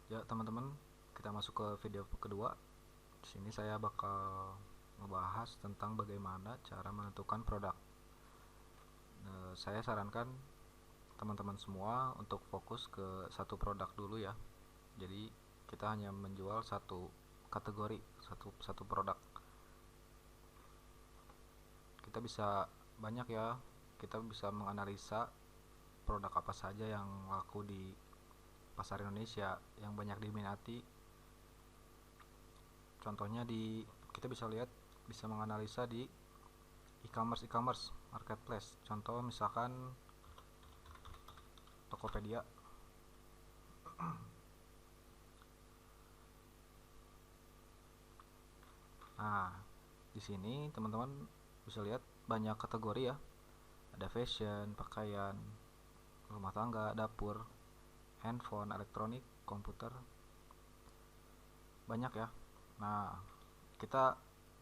Ya teman-teman, kita masuk ke video kedua. Di sini saya bakal ngebahas tentang bagaimana cara menentukan produk. Saya sarankan teman-teman semua untuk fokus ke satu produk dulu ya. Jadi kita hanya menjual satu kategori, satu produk. Kita bisa banyak ya. Kita bisa menganalisa produk apa saja yang laku di pasar Indonesia yang banyak diminati. Contohnya kita bisa lihat, bisa menganalisa di e-commerce marketplace. Contoh misalkan Tokopedia. Nah, di sini teman-teman bisa lihat banyak kategori ya. Ada fashion, pakaian, rumah tangga, dapur, handphone, elektronik, komputer. Banyak ya. Nah,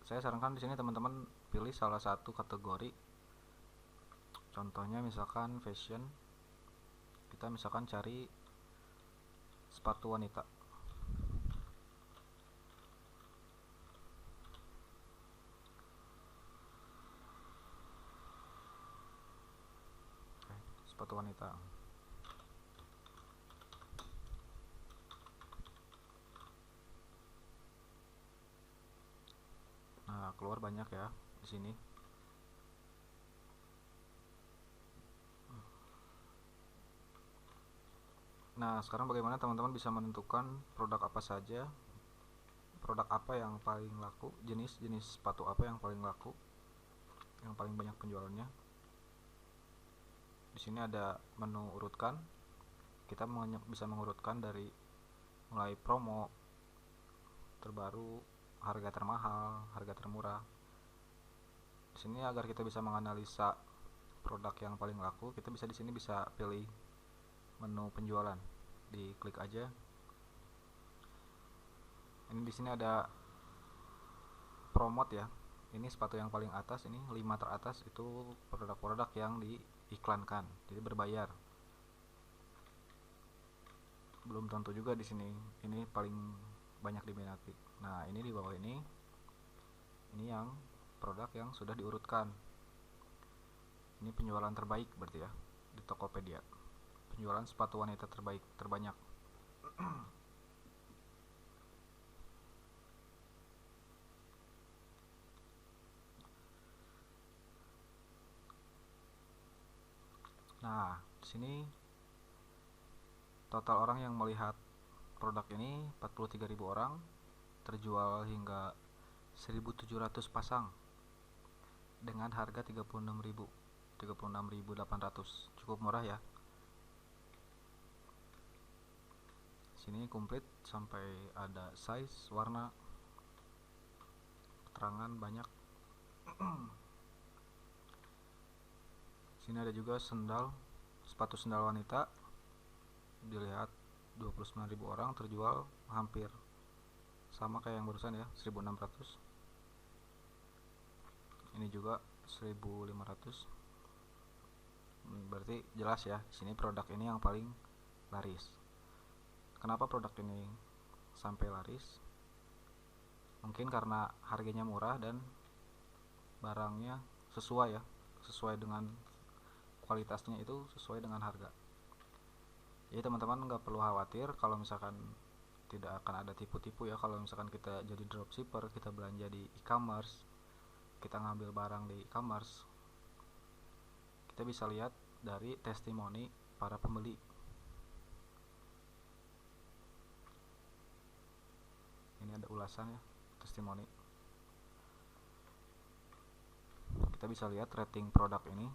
saya sarankan di sini teman-teman pilih salah satu kategori. Contohnya misalkan fashion. Kita misalkan cari sepatu wanita. Oke, sepatu wanita. Nah, keluar banyak ya di sini. Nah, sekarang bagaimana teman-teman bisa menentukan produk apa saja, produk apa yang paling laku, jenis sepatu apa yang paling laku, yang paling banyak penjualannya. Di sini ada menu urutkan. Kita bisa mengurutkan dari mulai promo, terbaru, harga termahal, harga termurah. Di sini agar kita bisa menganalisa produk yang paling laku, kita bisa di sini bisa pilih menu penjualan. Diklik aja. Ini di sini ada promote ya. Ini sepatu yang paling atas, ini 5 teratas itu produk-produk yang diiklankan, jadi berbayar. Belum tentu juga di sini ini paling banyak diminati. Nah, ini di bawah ini yang produk yang sudah diurutkan. Ini penjualan terbaik berarti ya di Tokopedia. Penjualan sepatu wanita terbaik, terbanyak. Nah, di sini total orang yang melihat produk ini 43.000 orang, terjual hingga 1.700 pasang dengan harga 36.800. Cukup murah ya. Sini komplit sampai ada size, warna, keterangan banyak. Sini ada juga sepatu sendal wanita. Dilihat 29.000 orang, terjual hampir sama kayak yang barusan ya, 1.600. Ini juga 1.500. Berarti jelas ya, di sini produk ini yang paling laris. Kenapa produk ini sampai laris? Mungkin karena harganya murah dan barangnya sesuai dengan kualitasnya, itu sesuai dengan harga. Jadi teman-teman nggak perlu khawatir kalau misalkan tidak akan ada tipu-tipu ya. Kalau misalkan kita jadi dropshipper, kita belanja di e-commerce, kita ngambil barang di e-commerce, kita bisa lihat dari testimoni para pembeli. Ini ada ulasan ya, testimoni. Kita bisa lihat rating produk ini.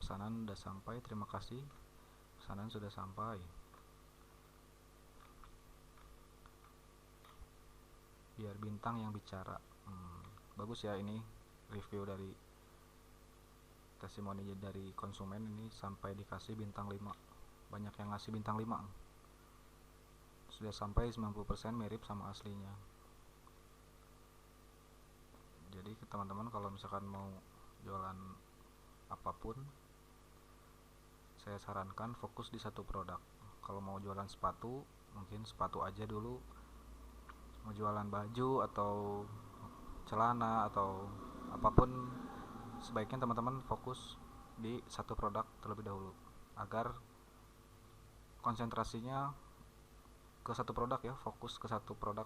Pesanan sudah sampai, terima kasih. Pesanan sudah sampai. Biar bintang yang bicara. Bagus ya, ini review dari testimoni dari konsumen ini sampai dikasih bintang 5. Banyak yang ngasih bintang 5. Sudah sampai 90% mirip sama aslinya. Jadi teman-teman kalau misalkan mau jualan apapun, saya sarankan fokus di satu produk. Kalau mau jualan sepatu, mungkin sepatu aja dulu, mau jualan baju atau celana atau apapun, sebaiknya teman-teman fokus di satu produk terlebih dahulu agar konsentrasinya ke satu produk ya, fokus ke satu produk.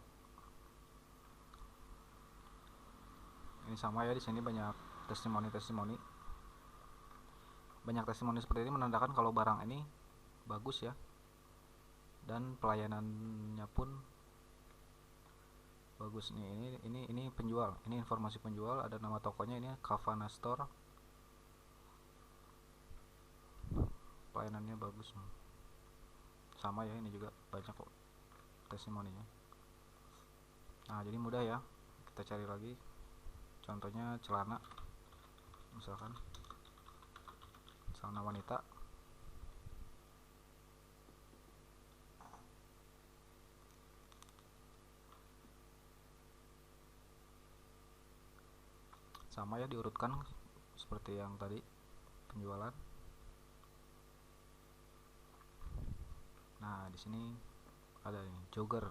Ini sama ya, di sini banyak testimoni seperti ini menandakan kalau barang ini bagus ya, dan pelayanannya pun bagus nih. Ini penjual, ini informasi penjual, ada nama tokonya, ini Kavana Store, pelayanannya bagus. Sama ya, ini juga banyak kok testimoninya. Nah, jadi mudah ya, kita cari lagi contohnya celana, misalkan celana wanita. Sama ya, diurutkan seperti yang tadi penjualan. Nah, di sini ada nih jogger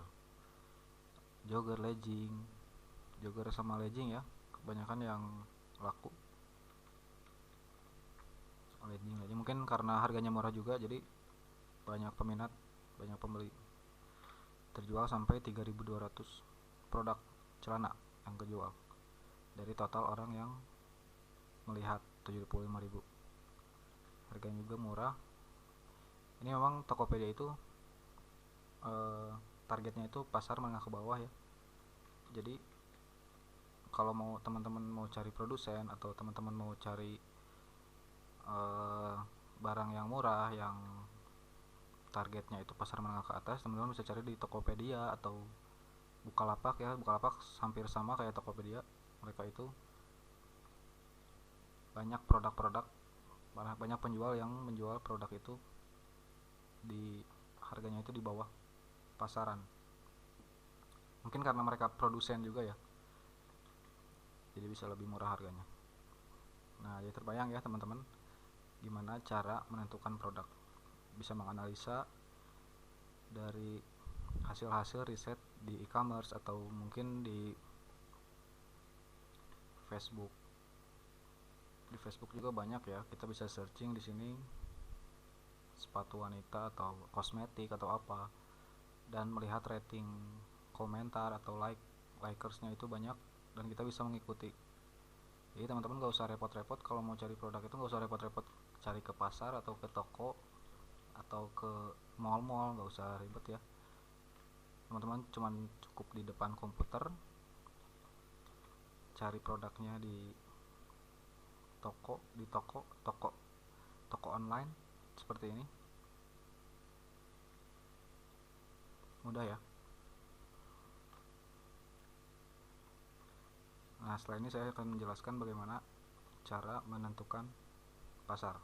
legging, jogger sama legging ya, kebanyakan yang laku legging. Mungkin karena harganya murah juga, jadi banyak peminat, banyak pembeli. Terjual sampai 3.200 produk celana yang kejual dari total orang yang melihat 75.000. Harganya juga murah. Ini memang Tokopedia itu targetnya itu pasar menengah ke bawah ya. Jadi kalau mau teman-teman mau cari produsen atau teman-teman mau cari barang yang murah yang targetnya itu pasar menengah ke atas, teman-teman bisa cari di Tokopedia atau Bukalapak ya. Bukalapak hampir sama kayak Tokopedia. Mereka itu banyak produk-produk, banyak penjual yang menjual produk itu di harganya itu di bawah pasaran. Mungkin karena mereka produsen juga ya, jadi bisa lebih murah harganya. Nah, jadi terbayang ya teman-teman gimana cara menentukan produk. Bisa menganalisa dari hasil-hasil riset di e-commerce atau mungkin di Facebook. Di Facebook juga banyak ya, kita bisa searching di sini sepatu wanita atau kosmetik atau apa, dan melihat rating, komentar atau likersnya itu banyak, dan kita bisa mengikuti. Jadi teman-teman gak usah repot-repot kalau mau cari produk itu, gak usah repot-repot cari ke pasar atau ke toko atau ke mall-mall, gak usah ribet ya. Teman-teman cuman cukup di depan komputer cari produknya di toko online seperti ini. Mudah ya. Nah, setelah ini saya akan menjelaskan bagaimana cara menentukan pasar.